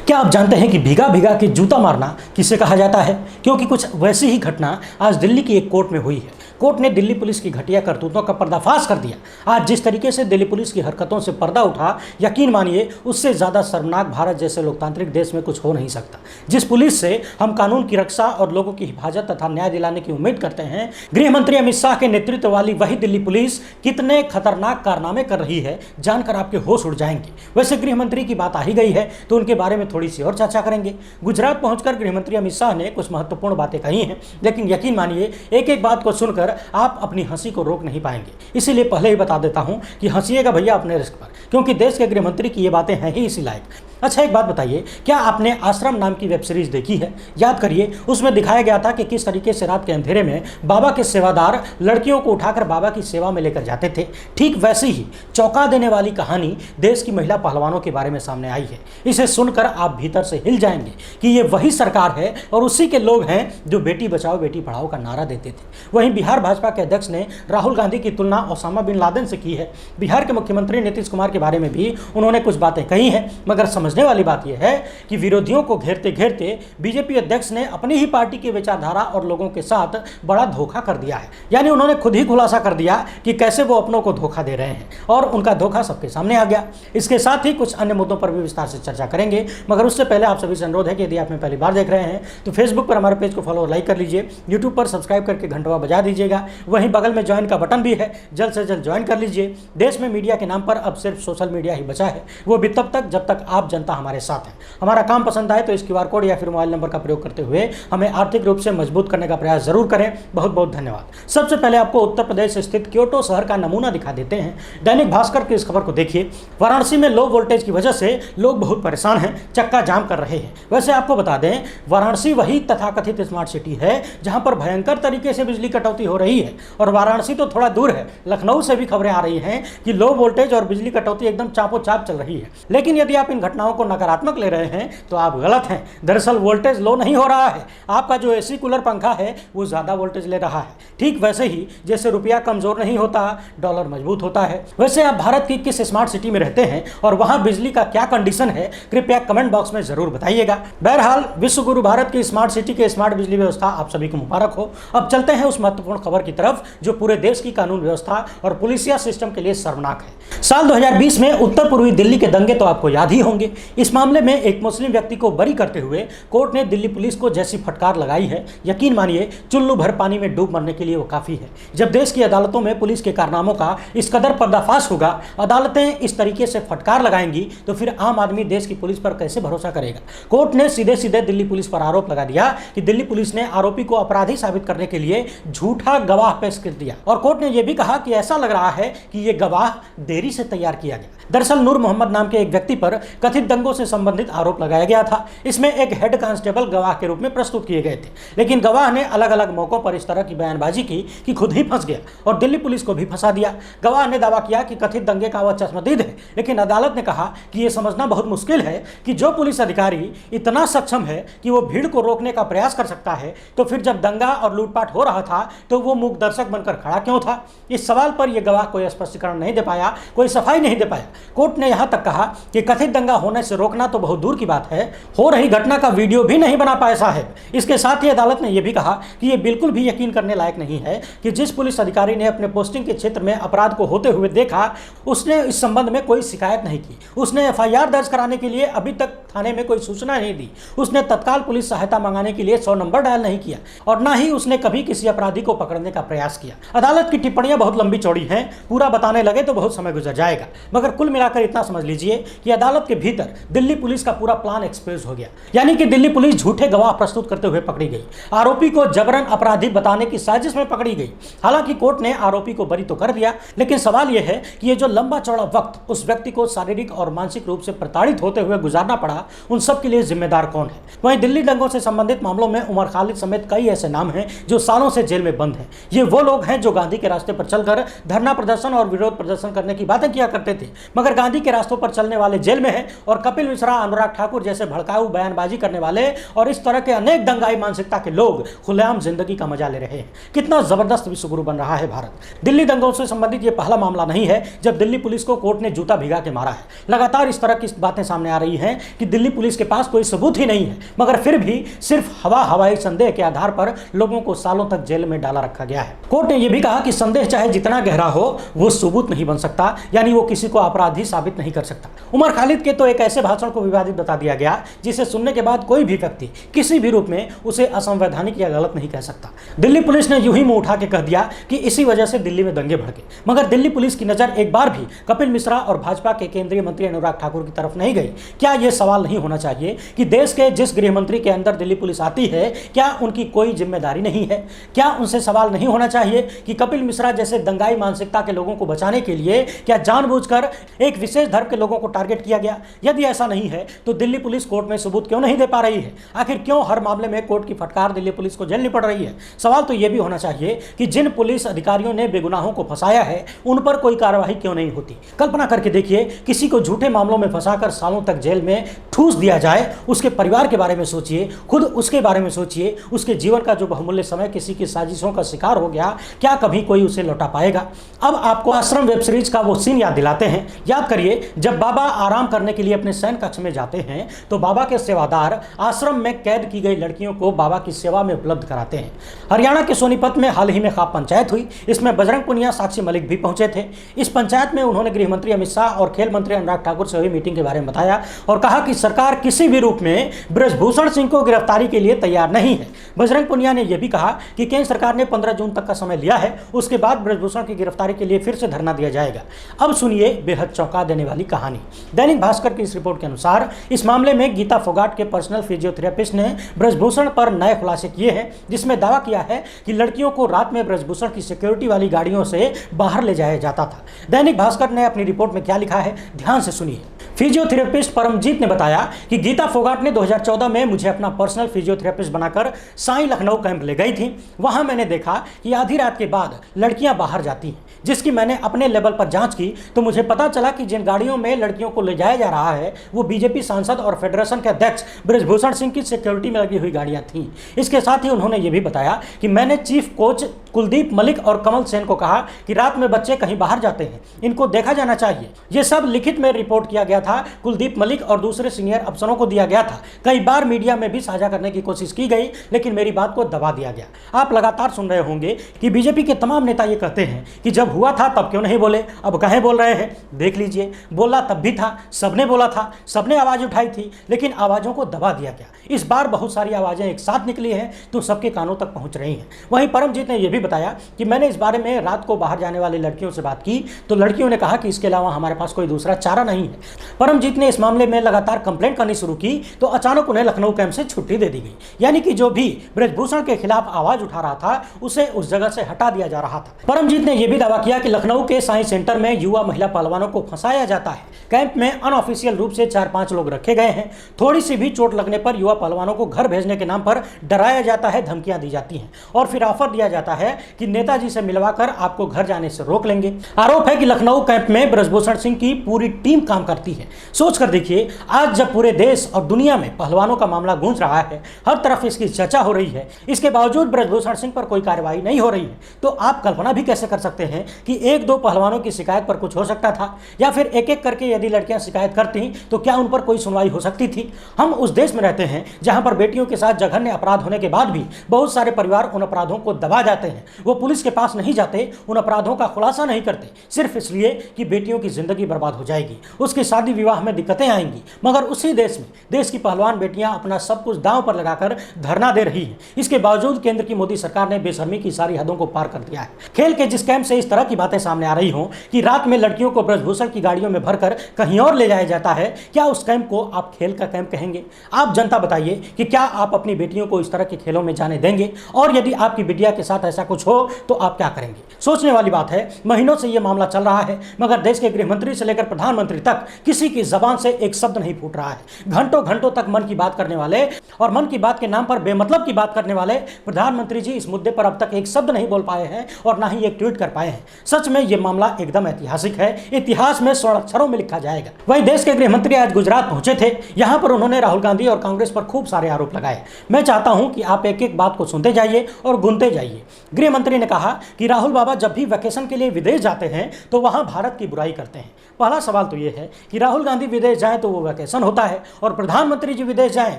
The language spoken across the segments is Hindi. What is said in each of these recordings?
क्या आप जानते हैं कि भीगा भीगा के जूता मारना किसे कहा जाता है? क्योंकि कुछ वैसी ही घटना आज दिल्ली की एक कोर्ट में हुई है। कोर्ट ने दिल्ली पुलिस की घटिया करतूतों का पर्दाफाश कर दिया। आज जिस तरीके से दिल्ली पुलिस की हरकतों से पर्दा उठा, यकीन मानिए उससे ज़्यादा शर्मनाक भारत जैसे लोकतांत्रिक देश में कुछ हो नहीं सकता। जिस पुलिस से हम कानून की रक्षा और लोगों की हिफाजत तथा न्याय दिलाने की उम्मीद करते हैं, गृह मंत्री अमित शाह के नेतृत्व वाली वही दिल्ली पुलिस कितने खतरनाक कारनामे कर रही है, जानकर आपके होश उड़ जाएंगे। वैसे गृह मंत्री की बात आ ही गई है तो उनके बारे में थोड़ी सी और चर्चा करेंगे। गुजरात पहुंचकर गृह मंत्री अमित शाह ने कुछ महत्वपूर्ण बातें कही हैं, लेकिन यकीन मानिए एक एक बात को सुनकर आप अपनी हंसी को रोक नहीं पाएंगे। इसीलिए पहले ही बता देता हूं कि हंसिएगा भैया अपने रिस्क पर, क्योंकि देश के गृह मंत्री की ये बातें हैं ही इसी लायक। अच्छा, एक बात बताइए, क्या आपने आश्रम नाम की वेब सीरीज देखी है? याद करिए, उसमें दिखाया गया था कि किस तरीके से रात के अंधेरे में बाबा के सेवादार लड़कियों को उठाकर बाबा की सेवा में लेकर जाते थे। ठीक वैसी ही चौंका देने वाली कहानी देश की महिला पहलवानों के बारे में सामने आई है। इसे सुनकर आप भीतर से हिल जाएंगे कि ये वही सरकार है और उसी के लोग हैं जो बेटी बचाओ बेटी पढ़ाओ का नारा देते थे। वहीं बिहार भाजपा के अध्यक्ष ने राहुल गांधी की तुलना ओसामा बिन लादेन से की है। बिहार के मुख्यमंत्री नीतीश कुमार के बारे में भी उन्होंने कुछ बातें कही हैं, मगर समझने वाली बात यह है कि विरोधियों को घेरते घेरते बीजेपी अध्यक्ष ने अपनी ही पार्टी की विचारधारा और लोगों के साथ बड़ा धोखा कर दिया है। यानी उन्होंने खुद ही खुलासा कर दिया कि कैसे वो अपनों को धोखा दे रहे हैं और उनका धोखा सबके सामने आ गया। इसके साथ ही कुछ अन्य मुद्दों पर भी विस्तार से चर्चा करेंगे, मगर उससे पहले आप सभी से अनुरोध है कि यदि आप में पहली बार देख रहे हैं तो फेसबुक पर हमारे पेज को फॉलो और लाइक कर लीजिए, यूट्यूब पर सब्सक्राइब करके घंटवा बजा दीजिएगा, वहीं बगल में ज्वाइन का बटन भी है, जल्द से जल्द ज्वाइन कर लीजिए। देश में मीडिया के नाम पर अब सिर्फ सोशल मीडिया ही बचा है, वो भी तब तक जब तक आप जनता हमारे साथ है। हमारा काम पसंद आए तो इस क्यूआर कोड या फिर मोबाइल नंबर का प्रयोग करते हुए हमें आर्थिक रूप से मजबूत करने का प्रयास जरूर करें। बहुत बहुत धन्यवाद। सबसे पहले आपको उत्तर प्रदेश स्थित क्योटो शहर का नमूना दिखा देते हैं। दैनिक भास्कर की इस खबर को देखिए। वाराणसी में लो वोल्टेज की वजह से लोग बहुत परेशान हैं, चक्का जाम कर रहे हैं। वैसे आपको बता दें, वाराणसी वही तथाकथित स्मार्ट सिटी है जहां पर भयंकर तरीके से बिजली कटौती हो रही है। और वाराणसी तो थोड़ा दूर है, लखनऊ से भी खबरें आ रही हैं कि लो वोल्टेज और बिजली कटौती एकदम चापो चाप चल रही है। लेकिन यदि आप इन घटनाओं को नकारात्मक ले रहे हैं तो आप गलत हैं। दरअसल वोल्टेज लो नहीं हो रहा है, आपका जो एसी कूलर पंखा है वो ज्यादा वोल्टेज ले रहा है। ठीक वैसे ही जैसे रुपया कमजोर नहीं होता, डॉलर मजबूत होता है। वैसे आप भारत की किस स्मार्ट सिटी में रहते हैं और वहां बिजली का क्या कंडीशन है, कृपया कमेंट बॉक्स में जरूर बताइएगा। बहरहाल, विश्व गुरु भारत की स्मार्ट सिटी के स्मार्ट बिजली व्यवस्था आप सभी को मुबारक हो। अब चलते हैं उस महत्वपूर्ण खबर की तरफ जो पूरे देश की कानून व्यवस्था और पुलिसिया सिस्टम के लिए शर्मनाक है। साल 2020 में उत्तर पूर्वी दिल्ली के दंगे तो आपको याद ही होंगे। इस मामले में एक मुस्लिम व्यक्ति को बरी करते हुए कोर्ट ने दिल्ली पुलिस को जैसी फटकार लगाई है, यकीन मानिए चुल्लू भर पानी में डूब मरने के लिए वो काफी है। जब देश की अदालतों में पुलिस के कारनामों का इस कदर पर्दाफाश होगा, अदालतें इस तरीके से फटकार लगाएंगी, तो फिर आम आदमी देश की पुलिस पर कैसे भरोसा करेगा। कोर्ट ने सीधे सीधे दिल्ली पुलिस पर आरोप लगा दिया कि दिल्ली पुलिस ने आरोपी को अपराधी साबित करने के लिए झूठा गवाह पेश कर दिया। और कोर्ट ने यह भी कहा कि ऐसा लग रहा है कि यह गवाह देरी से तैयार किया गया। दरअसल नूर मोहम्मद नाम के एक व्यक्ति पर कथित दंगों से संबंधित आरोप लगाया गया था। इसमें एक हेड कांस्टेबल गवाह के रूप में प्रस्तुत किए गए थे, लेकिन गवाह ने अलग अलग मौकों पर इस तरह की बयानबाजी की कि खुद ही फंस गया और दिल्ली पुलिस को भी फंसा दिया। गवाह ने दावा किया कि कथित दंगे का वह चश्मदीद है, लेकिन अदालत ने कहा कि यह समझना बहुत मुश्किल है कि जो पुलिस अधिकारी इतना सक्षम है कि वो भीड़ को रोकने का प्रयास कर सकता है, तो फिर जब दंगा और लूटपाट हो रहा था तो वो मूक दर्शक बनकर खड़ा क्यों था। इस सवाल पर यह गवाह कोई स्पष्टीकरण नहीं दे पाया, कोई सफाई नहीं दे पाया। कोर्ट ने यहां तक कहा कि कथित दंगा होने से रोकना तो बहुत दूर की बात है, हो रही घटना का वीडियो भी नहीं बना पाया साहब। इसके साथ ही अदालत ने यह भी कहा कि यह बिल्कुल भी यकीन करने लायक नहीं है कि जिस पुलिस अधिकारी ने अपने पोस्टिंग के क्षेत्र में अपराध को होते हुए देखा, उसने इस संबंध में कोई शिकायत नहीं की। उसने एफआईआर दर्ज कराने के लिए अभी तक थाने में कोई सूचना नहीं दी। उसने तत्काल पुलिस सहायता मंगाने के लिए 100 नंबर डायल नहीं किया और ना ही उसने कभी किसी अपराधी को पकड़ने का प्रयास किया। अदालत की टिप्पणियां बहुत लंबी चौड़ी हैं, पूरा बताने लगे तो बहुत समय गुजर जाएगा, मगर कुल मिलाकर इतना समझ लीजिए कि अदालत के भीतर दिल्ली पुलिस का पूरा प्लान एक्सपोज हो गया। यानी कि दिल्ली पुलिस झूठे गवाह प्रस्तुत करते हुए पकड़ी गई, आरोपी को जबरन अपराधी बताने की साजिश में पकड़ी गई। हालांकि कोर्ट ने आरोपी को बरी तो कर दिया, लेकिन सवाल यह है कि ये जो लंबा चौड़ा वक्त उस व्यक्ति को शारीरिक और मानसिक रूप से प्रताड़ित होते हुए गुजारना पड़ा, उन सब के लिए जिम्मेदार कौन है। वहीं दिल्ली दंगों से संबंधित मामलों में उमर खालिद समेत कई ऐसे नाम हैं जो सालों से जेल में बंद हैं। ये वो लोग हैं जो गांधी के रास्ते पर चलकर धरना प्रदर्शन और विरोध प्रदर्शन करने की बातें किया करते थे, मगर गांधी के रास्तों पर चलने वाले जेल में हैं और और कपिल मिश्रा, अनुराग ठाकुर जैसे भड़काऊ बयानबाजी करने वाले और इस तरह के अनेक दंगाई मानसिकता के लोग खुलेआम जिंदगी का मजा ले रहे हैं। कितना जबरदस्त विश्वगुरु बन रहा है भारत। दिल्ली दंगों से संबंधित यह पहला मामला नहीं है जब दिल्ली पुलिस को कोर्ट ने जूता भिगा के मारा है। लगातार इस तरह की बातें सामने आ रही हैं कि दिल्ली पुलिस के पास कोई सबूत ही नहीं है, मगर फिर भी सिर्फ हवाई संदेह के आधार पर लोगों को सालों तक जेल में डाला रखा गया है। कोर्ट ने यह भी कहा कि संदेह चाहे जितना गहरा हो वो सबूत नहीं बन सकता, यानी वो किसी को अपराधी साबित नहीं कर सकता। उमर खालिद के तो एक ऐसे भाषण को विवादित बता दिया गया जिसे सुनने के बाद कोई भी व्यक्ति किसी भी रूप में उसे असंवैधानिक या गलत नहीं कह सकता। दिल्ली पुलिस ने यूं ही मुंह उठा के कह दिया कि इसी वजह से दिल्ली में दंगे भड़के, मगर दिल्ली पुलिस की नजर एक बार भी कपिल मिश्रा और भाजपा के केंद्रीय मंत्री अनुराग ठाकुर की तरफ नहीं गई। क्या यह सवाल नहीं होना चाहिए कि देश के जिस गृह मंत्री के अंदर दिल्ली पुलिस आती है, क्या उनकी कोई जिम्मेदारी नहीं है? क्या उनसे सवाल नहीं होना चाहिए कि कपिल मिश्रा जैसे दंगाई मानसिकता के लोगों को बचाने के लिए क्या जानबूझकर एक विशेष धर्म के लोगों को टारगेट किया गया? यदि ऐसा नहीं है तो दिल्ली पुलिस कोर्ट में सबूत क्यों नहीं दे पा रही है? आखिर क्यों हर मामले में कोर्ट की फटकार दिल्ली पुलिस को झेलनी पड़ रही है? सवाल तो यह भी होना चाहिए कि जिन पुलिस अधिकारियों ने बेगुनाहों को फंसाया है उन पर कोई कार्रवाई क्यों नहीं होती? कल्पना करके देखिए, किसी को झूठे मामलों में फंसाकर सालों तक जेल में ठूस दिया जाए, उसके परिवार के बारे में सोचिए, खुद उसके बारे में सोचिए। उसके जीवन का जो बहुमूल्य समय किसी की साजिशों का शिकार हो गया, क्या कभी कोई उसे लौटा पाएगा? अब आपको आश्रम वेब सीरीज का वो सीन याद दिलाते हैं। याद करिए, जब बाबा आराम करने के लिए अपने शयन कक्ष में जाते हैं तो बाबा के सेवादार आश्रम में कैद की गई लड़कियों को बाबा की सेवा में उपलब्ध कराते हैं। हरियाणा के सोनीपत में हाल ही में खाप पंचायत हुई। इसमें बजरंग पुनिया, साक्षी मलिक भी पहुंचे थे। इस पंचायत में उन्होंने गृह मंत्री अमित शाह और खेल मंत्री अनुराग ठाकुर से हुई मीटिंग के बारे में बताया और कहा कि सरकार किसी भी रूप में ब्रजभूषण सिंह को गिरफ्तारी के लिए तैयार नहीं है। बजरंग पुनिया ने यह भी कहा कि केंद्र सरकार ने 15 जून तक का समय लिया है, उसके बाद ब्रजभूषण की गिरफ्तारी के लिए फिर से धरना दिया जाएगा। अब सुनिए बेहद चौंका देने वाली कहानी। दैनिक भास्कर की इस रिपोर्ट के अनुसार इस मामले में गीता फोगाट के पर्सनल फिजियोथेरेपिस्ट ने ब्रजभूषण पर नए खुलासे किए हैं, जिसमें दावा किया है कि लड़कियों को रात में ब्रजभूषण की सिक्योरिटी वाली गाड़ियों से बाहर ले जाया जाता था। दैनिक भास्कर ने अपनी रिपोर्ट में क्या लिखा है, ध्यान से सुनिए। फिजियोथेरेपिस्ट परमजीत ने बताया कि गीता फोगाट ने 2014 में मुझे अपना पर्सनल फिजियोथेरेपिस्ट बनाकर साई लखनऊ कैंप ले गई थी। वहां मैंने देखा कि आधी रात के बाद लड़कियां बाहर जाती हैं, जिसकी मैंने अपने लेवल पर जांच की तो मुझे पता चला कि जिन गाड़ियों में लड़कियों को ले जाया जा रहा है वो बीजेपी सांसद और फेडरेशन के अध्यक्ष ब्रजभूषण सिंह की सिक्योरिटी में लगी हुई गाड़ियां थीं। इसके साथ ही उन्होंने ये भी बताया कि मैंने चीफ कोच कुलदीप मलिक और कमल सेन को कहा कि रात में बच्चे कहीं बाहर जाते हैं, इनको देखा जाना चाहिए। ये सब लिखित में रिपोर्ट किया गया था, कुलदीप मलिक और दूसरे सीनियर अफसरों को दिया गया था। कई बार मीडिया में भी साझा करने की कोशिश की गई, लेकिन मेरी बात को दबा दिया गया। आप लगातार सुन रहे होंगे कि बीजेपी के तमाम नेता ये कहते हैं कि जब हुआ था तब क्यों नहीं बोले, अब कहें बोल रहे हैं। देख लीजिए, बोला तब भी था, सबने बोला था, सबने आवाज उठाई थी, लेकिन आवाजों को दबा दिया गया। इस बार बहुत सारी आवाजें एक साथ निकली हैं तो सबके कानों तक पहुंच रही हैं। वहीं परमजीत ने यह भी बताया कि मैंने इस बारे में रात को बाहर जाने वाली लड़कियों से बात की तो लड़कियों ने कहा कि इसके अलावा हमारे पास कोई दूसरा चारा नहीं है। परमजीत ने इस मामले में लगातार कंप्लेंट करनी शुरू की तो अचानक उन्हें लखनऊ कैंप से छुट्टी दे दी गई, यानी कि जो भी ब्रजभूषण के खिलाफ आवाज उठा रहा था उसे उस जगह से हटा दिया जा रहा था। परमजीत ने यह भी दावा किया कि लखनऊ के साई सेंटर में युवा महिला पहलवानों को फंसाया जाता है। कैंप में अनऑफिशियल रूप से 4-5 लोग रखे गए हैं। थोड़ी सी भी चोट लगने पर युवा पहलवानों को घर भेजने के नाम पर डराया जाता है, धमकियां दी जाती हैं और फिर ऑफर दिया जाता है कि नेताजी से मिलवाकर आपको घर जाने से रोक लेंगे। आरोप है कि लखनऊ कैंप में ब्रजभूषण सिंह की पूरी टीम काम करती है। सोच कर देखिए, आज जब पूरे देश और दुनिया में पहलवानों का मामला गूंज रहा है, हर तरफ इसकी चर्चा हो रही है, इसके बावजूद ब्रजभूषण सिंह पर कोई कार्रवाई नहीं हो रही है, तो आप कल्पना भी कैसे कर सकते हैं कि 1-2 पहलवानों की शिकायत पर कुछ हो सकता था, या फिर एक एक करके यदि लड़कियां शिकायत करती तो क्या उन पर कोई सुनवाई हो सकती थी? हम उस देश में रहते हैं जहां पर बेटियों के साथ जघन्य अपराध होने के बाद भी बहुत सारे परिवार उन अपराधों को दबा जाते हैं। वो पुलिस के पास नहीं जाते, उन अपराधों का खुलासा नहीं करते, सिर्फ इसलिए कि बेटियों की जिंदगी बर्बाद हो जाएगी, उसकी शादी विवाह में दिक्कतें आएंगी। मगर उसी देश में देश की पहलवान बेटियां अपना सब कुछ दांव पर लगाकर धरना दे रही हैं। इसके बावजूद केंद्र की मोदी सरकार ने बेशर्मी की सारी हदों को पार कर दिया है। खेल के जिस कैंप से इस तरह की बातें सामने आ रही हों कि रात में लड़कियों को ब्रजभूषण की गाड़ियों में भरकर कहीं और ले जाया जाता है, क्या उस कैंप को आप खेल का कैंप कहेंगे? आप जनता बताइए कि क्या आप अपनी बेटियों को इस तरह के खेलों में जाने देंगे? और यदि आपकी बिटिया के साथ ऐसा कुछ हो तो आप क्या करेंगे? सोचने वाली बात है। महीनों से यह मामला चल रहा है, मगर देश के गृह मंत्री से लेकर प्रधानमंत्री तक किसी किसी की जबान से एक शब्द नहीं फूट रहा है। घंटों घंटों तक मन की बात करने वाले और मन की बात के नाम पर बेमतलब की बात करने वाले प्रधानमंत्री जी इस मुद्दे पर अब तक एक शब्द नहीं बोल पाए हैं और ना ही एक ट्वीट कर पाए हैं। सच में यह मामला एकदम ऐतिहासिक है, इतिहास में स्वर्ण अक्षरों में लिखा जाएगा। वहीं देश के गृह मंत्री आज गुजरात पहुंचे थे। यहां पर उन्होंने राहुल गांधी और कांग्रेस पर खूब सारे आरोप लगाए। मैं चाहता हूं कि आप एक एक बात को सुनते जाइए और गुनते जाइए। गृह मंत्री ने कहा कि राहुल बाबा जब भी वैकेशन के लिए विदेश जाते हैं तो वहां भारत की बुराई करते हैं। पहला सवाल तो यह है कि राहुल गांधी विदेश जाएं तो वो वैकेशन होता है और प्रधानमंत्री जी विदेश जाएं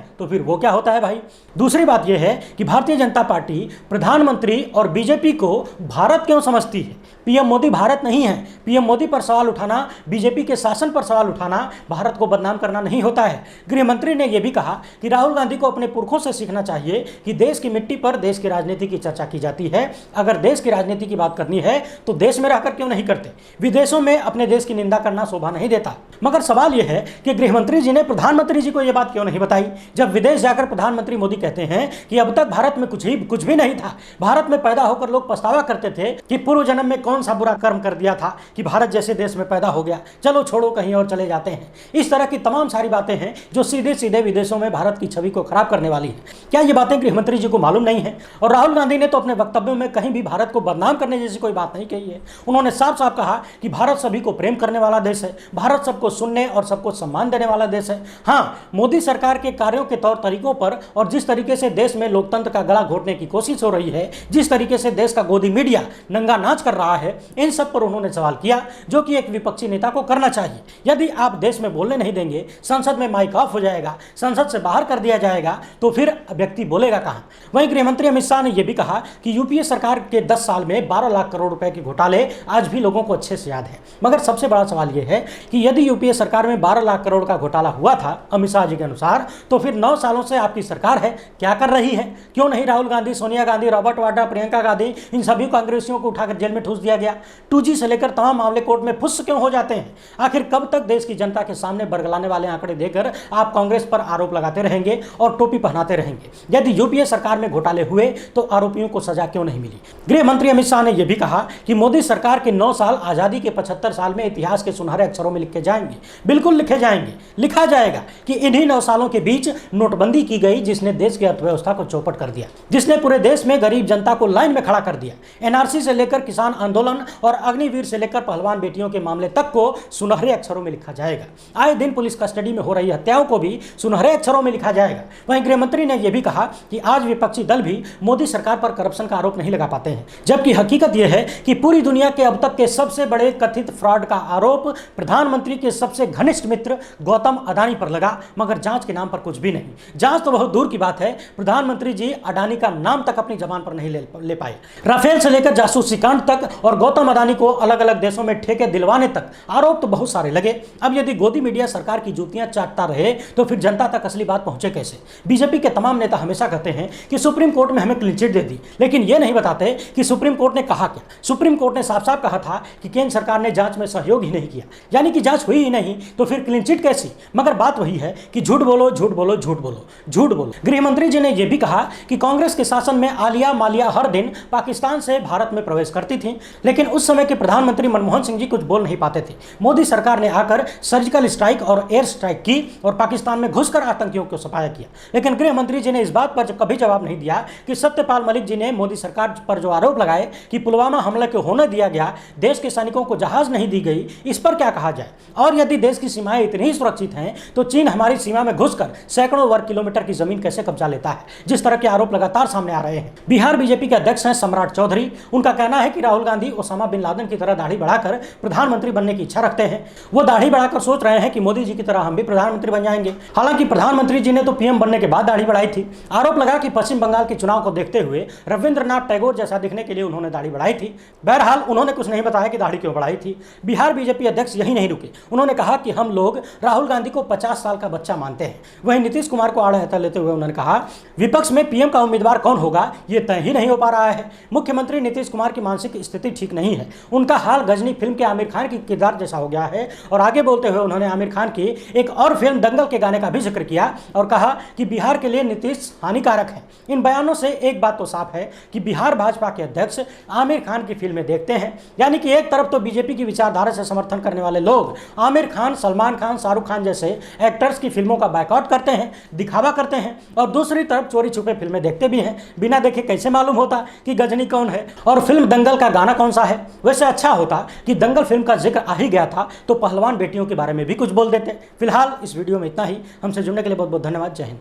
तो फिर वो क्या होता है भाई। दूसरी बात यह है कि भारतीय जनता पार्टी प्रधानमंत्री और बीजेपी को भारत क्यों समझती है। पीएम मोदी भारत नहीं है। पीएम मोदी पर सवाल उठाना, बीजेपी के शासन पर सवाल उठाना भारत को बदनाम करना नहीं होता है। गृह मंत्री ने यह भी कहा कि राहुल गांधी को अपने पुरखों से सीखना चाहिए कि देश की मिट्टी पर देश की राजनीति की चर्चा की जाती है। अगर देश की राजनीति की बात करनी है तो देश में रहकर क्यों नहीं करते। विदेशों में अपने देश की निंदा करना शोभा नहीं देता। मगर सवाल यह है कि गृह मंत्री जी ने प्रधानमंत्री जी को यह बात क्यों नहीं बताई, जब विदेश जाकर प्रधानमंत्री मोदी कहते हैं कि अब तक भारत में कुछ भी नहीं था। भारत में पैदा होकर लोग पछतावा करते थे कि पूर्व जन्म में कौन सा बुरा कर्म कर दिया था कि भारत जैसे देश में पैदा हो गया, चलो छोड़ो कहीं और चले जाते हैं। इस तरह की तमाम सारी बातें हैं जो सीधे सीधे विदेशों में भारत की छवि को खराब करने वाली है। क्या ये बातें गृह मंत्री जी को मालूम नहीं है? और राहुल गांधी ने तो अपने वक्तव्यों में कहीं भी भारत को बदनाम करने जैसी कोई बात नहीं कही है। उन्होंने साफ साफ कहा कि भारत सभी को प्रेम करने वाला देश है, भारत सबको सुनने और सबको सम्मान देने वाला देश है। हाँ, मोदी सरकार के कार्यों के तौर तरीकों पर और जिस तरीके से देश में लोकतंत्र का गला घोटने की कोशिश हो रही है, जिस तरीके से देश का गोदी मीडिया नंगा नाच कर रहा है, इन सब पर उन्होंने सवाल किया जो कि एक विपक्षी नेता को करना चाहिए। यदि आप देश में बोलने नहीं देंगे, संसद में माइक ऑफ हो जाएगा, संसद से बाहर कर दिया जाएगा, तो फिर व्यक्ति बोलेगा कहां। वहीं गृह मंत्री अमित शाह ने यह भी कहा कि यूपीए सरकार के 10 साल में 12 लाख करोड़ रुपए के घोटाले आज भी लोगों को अच्छे से याद है। मगर सबसे बड़ा सवाल यह है कि यदि यूपीए सरकार में 12 लाख करोड़ का घोटाला हुआ था अमित शाह जी के अनुसार, तो फिर 9 सालों से आपकी सरकार है, क्या कर रही है? क्यों नहीं राहुल गांधी, सोनिया गांधी, रॉबर्ट वाड्रा, प्रियंका गांधी, इन सभी कांग्रेसियों को उठाकर जेल में ठूस दिया गया? 2G से लेकर तमाम मामले कोर्ट में फुस क्यों हो जाते हैं? आखिर कब तक देश की जनता के सामने बरगलाने वाले आंकड़े देकर आप कांग्रेस पर आरोप लगाते रहेंगे और टोपी पहनाते रहेंगे? यदि यूपीए सरकार में घोटाले हुए तो आरोपियों को सजा क्यों नहीं मिली? गृह मंत्री अमित शाह ने यह भी कहा कि मोदी सरकार के 9 साल आजादी के 75 साल में इतिहास के सुनहरे अक्षरों में लिखे जाएंगे। बिल्कुल लिखे जाएंगे। लिखा जाएगा कि इन्हीं 9 सालों के बीच नोटबंदी की गई, जिसने देश की अर्थव्यवस्था को चौपट कर दिया, जिसने पूरे देश में गरीब जनता को लाइन में खड़ा कर दिया। एनआरसी से लेकर किसान आंदोलन और अग्निवीर से लेकर पहलवान बेटियों के मामले तक को सुनहरे अक्षरों में लिखा जाएगा। आए दिन पुलिस कस्टडी में हो रही हत्याओं को भी सुनहरे अक्षरों में लिखा जाएगा। वहीं गृह मंत्री ने यह भी कहा कि आज विपक्षी दल भी मोदी सरकार पर करप्शन का आरोप नहीं लगा पाते हैं, जबकि हकीकत यह है कि पूरी दुनिया के अब तक के सबसे बड़े कथित फ्रॉड का आरोप प्रधानमंत्री के सबसे घनिष्ठ मित्र गौतम अडानी पर लगा, मगर जांच के नाम पर कुछ भी नहीं। जांच तो बहुत दूर की बात है, प्रधानमंत्री जी अडानी का नाम तक अपनी जबान पर नहीं ले पाए। राफेल से लेकर जासूसी कांड तक और गौतम अडानी को अलग अलग देशों में ठेके दिलवाने तक आरोप तो बहुत सारे लगे। अब यदि गोदी मीडिया सरकार की जूतियां चाटता रहे तो फिर जनता तक असली बात पहुंचे कैसे? बीजेपी के तमाम नेता हमेशा कहते हैं कि सुप्रीम कोर्ट में हमें क्लीन चिट दे दी, लेकिन यह नहीं बताते कि सुप्रीम कोर्ट ने कहा क्या। सुप्रीम कोर्ट ने साफ साफ कहा था कि केंद्र सरकार ने जांच में सहयोग ही नहीं किया, यानी कि जांच हुई ही नहीं, तो फिर क्लीन चिट कैसी? मगर बात वही है कि झूठ बोलो, झूठ बोलो, झूठ बोलो, झूठ बोलो। गृह मंत्री जी ने यह भी कहा कि कांग्रेस के शासन में आलिया मालिया हर दिन पाकिस्तान से भारत में प्रवेश करती थी, लेकिन उस समय के प्रधानमंत्री मनमोहन सिंह जी कुछ बोल नहीं पाते थे। मोदी सरकार ने आकर सर्जिकल स्ट्राइक और एयर स्ट्राइक की और पाकिस्तान में घुसकर आतंकियों को सफाया किया, लेकिन गृह मंत्री जी ने इस बात पर कभी जवाब नहीं दिया कि सत्यपाल मलिक जी ने मोदी सरकार पर जो आरोप लगाए कि पुलवामा हमले को होने दिया गया, देश के सैनिकों को जहाज नहीं दी गई, इस पर क्या कहा जाए। और यदि देश की सीमाएं इतनी ही सुरक्षित हैं तो चीन हमारी सीमा में घुसकर सैकड़ों वर्ग किलोमीटर की जमीन कैसे कब्जा लेता है, जिस तरह के आरोप लगातार सामने आ रहे हैं। बिहार बीजेपी के अध्यक्ष हैं सम्राट चौधरी। उनका कहना है कि Rahul Gandhi Osama bin Laden की तरह दाढ़ी बढ़ाकर प्रधानमंत्री बनने की इच्छा रखते हैं। वो दाढ़ी बढ़ाकर सोच रहे हैं कि मोदी जी की तरह हम भी प्रधानमंत्री बन जाएंगे। हालांकि प्रधानमंत्री जी ने तो पीएम बनने के बाद दाढ़ी बढ़ाई थी। आरोप लगा कि पश्चिम बंगाल के चुनाव को देखते हुए रविंद्रनाथ टैगोर जैसा दिखने के लिए उन्होंने दाढ़ी बढ़ाई थी। बहरहाल उन्होंने कुछ नहीं बताया कि दाढ़ी क्यों बढ़ाई थी। बिहार बीजेपी अध्यक्ष यही नहीं रुके, उन्होंने कहा कि हम लोग राहुल गांधी को 50 साल का बच्चा मानते हैं। वहीं नीतीश कुमार को आड़े हाथों लेते हुए उन्होंने कहा विपक्ष में पीएम का उम्मीदवार कौन होगा ये तय ही नहीं हो पा रहा है। मुख्यमंत्री नीतीश कुमार की मानसिक स्थिति ठीक नहीं है। उनका हाल गजनी फिल्म के आमिर खान की किरदार जैसा हो गया है। और आगे बोलते हुए उन्होंने आमिर खान की एक और फिल्म दंगल के गाने का भी जिक्र किया और कहा कि बिहार के लिए नीतीश हानिकारक है। इन बयानों से एक बात तो साफ है कि बिहार भाजपा के अध्यक्ष आमिर खान की फिल्में देखते हैं, यानी कि एक तरफ तो बीजेपी की विचारधारा से समर्थन करने वाले लोग आमिर खान, सलमान खान, शाहरुख खान जैसे एक्टर्स की फिल्मों का बायकॉट करते हैं, दिखावा करते हैं, और दूसरी तरफ चोरी छुपे फिल्में देखते भी हैं। बिना देखे कैसे मालूम होता कि गजनी कौन है और फिल्म दंगल का गाना कौन सा है। वैसे अच्छा होता कि दंगल फिल्म का जिक्र आ ही गया था तो पहलवान बेटियों के बारे में भी कुछ बोल देते। फिलहाल इस वीडियो में इतना ही। हमसे जुड़ने के लिए बहुत बहुत धन्यवाद। जय हिंद।